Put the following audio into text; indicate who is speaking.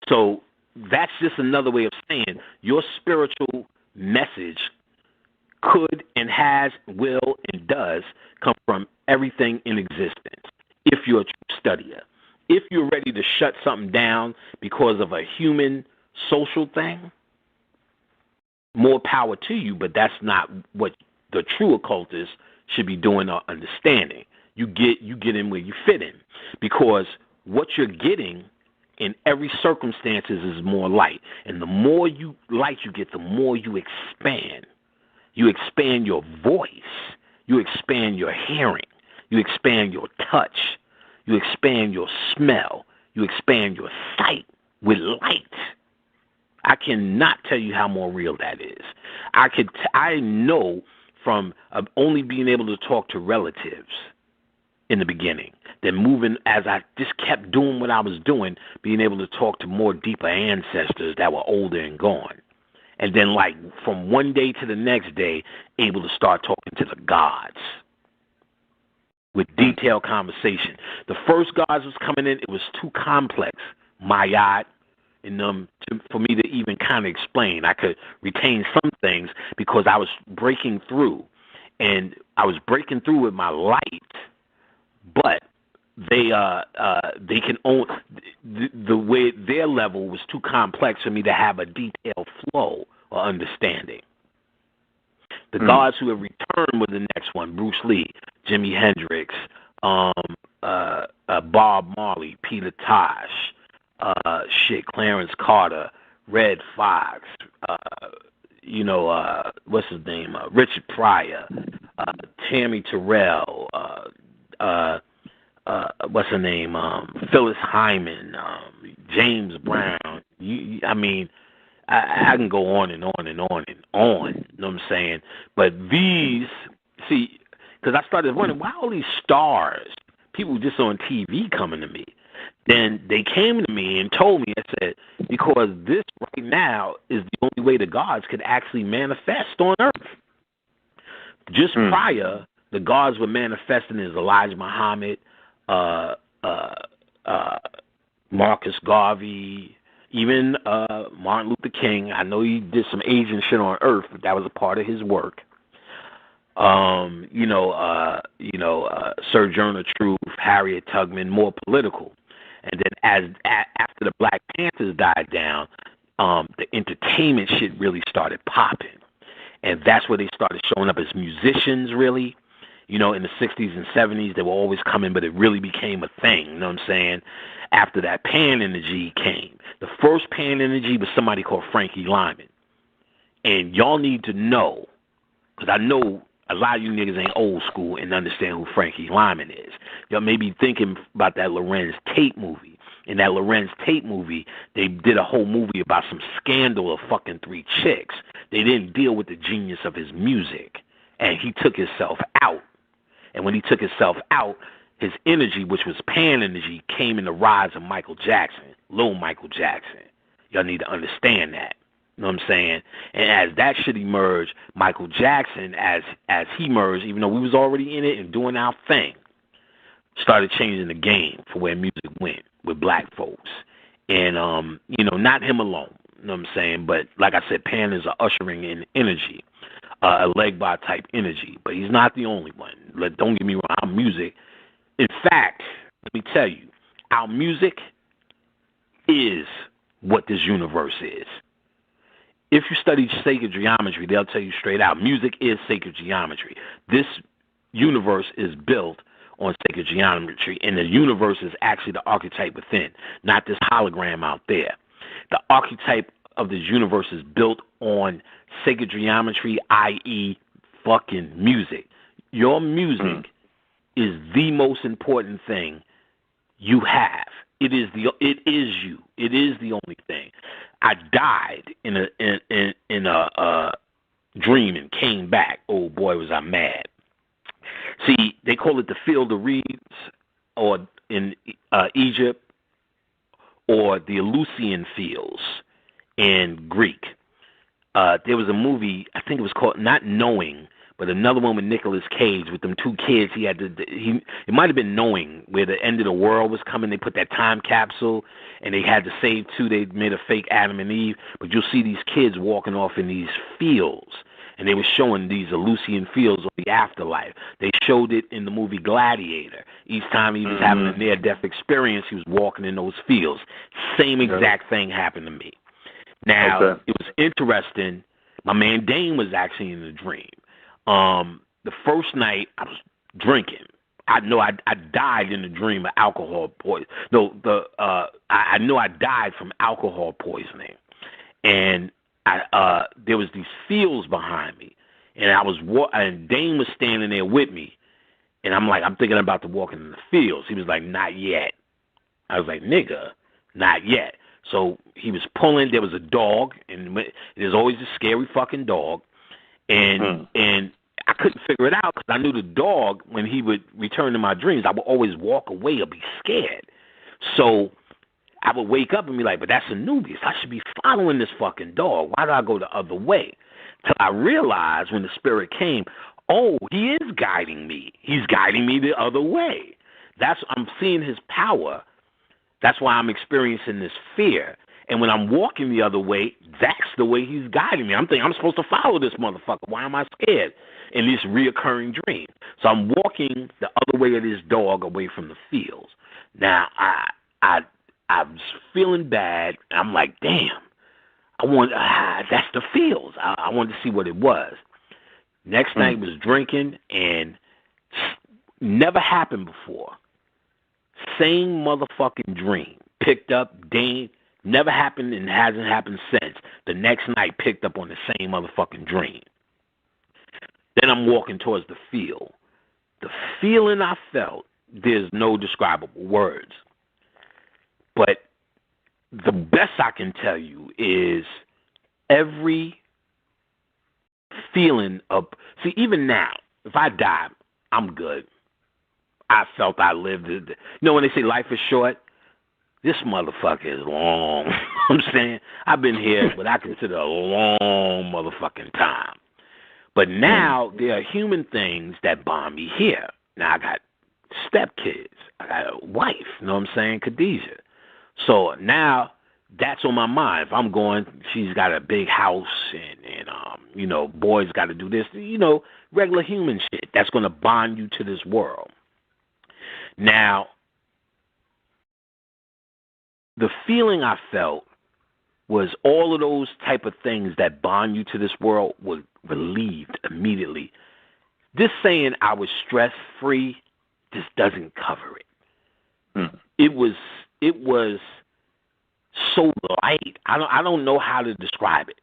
Speaker 1: So that's just another way of saying your spiritual message could and has, will, and does come from everything in existence if you're a true studier. If you're ready to shut something down because of a human social thing, more power to you, but that's not what the true occultist should be doing or understanding. You get in where you fit in, because what you're getting in every circumstances is more light. And the more light you get, the more you expand. You expand your voice. You expand your hearing. You expand your touch. You expand your smell. You expand your sight with light. I cannot tell you how more real that is. I know from only being able to talk to relatives in the beginning, then moving as I just kept doing what I was doing, being able to talk to more deeper ancestors that were older and gone. And then, like, from one day to the next day, able to start talking to the gods with detailed conversation. The first gods was coming in, it was too complex, Mayat, and for me to even kind of explain. I could retain some things because I was breaking through, and I was breaking through with my light, but they can own the way their level was too complex for me to have a detailed flow or understanding. The gods who have returned were the next one: Bruce Lee, Jimi Hendrix, Bob Marley, Peter Tosh, Clarence Carter, Red Fox, what's his name? Richard Pryor, Tammy Terrell, what's her name? Phyllis Hyman, James Brown. I can go on and on and on and on. You know what I'm saying? But these, see, because I started wondering, why all these stars, people just on TV coming to me? Then they came to me and told me, I said, because this right now is the only way the gods could actually manifest on Earth. Just prior, the gods were manifesting as Elijah Muhammad, Marcus Garvey, even Martin Luther King. I know he did some Asian shit on Earth, but that was a part of his work. Sojourner Truth, Harriet Tubman, more political. And then after the Black Panthers died down, the entertainment shit really started popping. And that's where they started showing up as musicians, really. In the 60s and 70s, they were always coming, but it really became a thing, you know what I'm saying? After that, Pan Energy came. The first Pan Energy was somebody called Frankie Lyman. And y'all need to know, because I know a lot of you niggas ain't old school and understand who Frankie Lyman is. Y'all may be thinking about that Lorenz Tate movie. In that Lorenz Tate movie, they did a whole movie about some scandal of fucking 3 chicks. They didn't deal with the genius of his music. And he took himself out. And when he took himself out, his energy, which was Pan Energy, came in the rise of Michael Jackson, Lil Michael Jackson. Y'all need to understand that. You know what I'm saying? And as that shit emerged, Michael Jackson, as he emerged, even though we was already in it and doing our thing, started changing the game for where music went with black folks. And, not him alone. You know what I'm saying? But like I said, Pan is a ushering in energy. A Legba type energy, but he's not the only one. Don't get me wrong, our music, in fact, let me tell you, our music is what this universe is. If you study sacred geometry, they'll tell you straight out, music is sacred geometry. This universe is built on sacred geometry, and the universe is actually the archetype within, not this hologram out there. The archetype of this universe is built on sacred geometry, i.e. fucking music. Your music is the most important thing you have. It is you. It is the only thing. I died in a dream and came back. Oh boy, was I mad. See, they call it the Field of Reeds, or in Egypt, or the Eleusinian Fields in Greek. There was a movie, I think it was called Not Knowing, but another one with Nicolas Cage with them two kids. He had to. It might have been knowing where the end of the world was coming. They put that time capsule, and they had to save two. They made a fake Adam and Eve, but you'll see these kids walking off in these fields, and they were showing these Elysian fields of the afterlife. They showed it in the movie Gladiator. Each time he was having a near-death experience, he was walking in those fields. Same exact thing happened to me. Now, it was interesting. My man Dane was actually in the dream. The first night I was drinking. I know I died in the dream of alcohol poison. No, I know I died from alcohol poisoning, and there was these fields behind me, and and Dane was standing there with me, and I'm thinking about to walk in the fields. He was like, not yet. I was like, nigga, not yet. So he was pulling. There was a dog, and there's always a scary fucking dog, and I couldn't figure it out because I knew the dog, when he would return to my dreams, I would always walk away or be scared. So I would wake up and be like, but that's Anubis. I should be following this fucking dog. Why do I go the other way? Till I realized when the spirit came, oh, he is guiding me. He's guiding me the other way. I'm seeing his power. That's why I'm experiencing this fear. And when I'm walking the other way, that's the way he's guiding me. I'm thinking I'm supposed to follow this motherfucker. Why am I scared in this reoccurring dream? So I'm walking the other way of this dog away from the fields. Now, I was feeling bad. I'm like, damn, that's the fields. I wanted to see what it was. Next night was drinking, and never happened before. Same motherfucking dream. Picked up, Dane, never happened and hasn't happened since. The next night picked up on the same motherfucking dream. Then I'm walking towards the field. The feeling I felt, there's no describable words. But the best I can tell you is every feeling of, see, even now, if I die, I'm good. I felt I lived it. You know when they say life is short? This motherfucker is long. I'm saying I've been here, but I consider a long motherfucking time. But now there are human things that bond me here. Now I got stepkids. I got a wife. You know what I'm saying? Khadijah. So now that's on my mind. If I'm going, she's got a big house and boys got to do this. Regular human shit. That's going to bond you to this world. Now, the feeling I felt was all of those type of things that bond you to this world were relieved immediately. This saying I was stress-free just doesn't cover it. It was so light. I don't know how to describe it.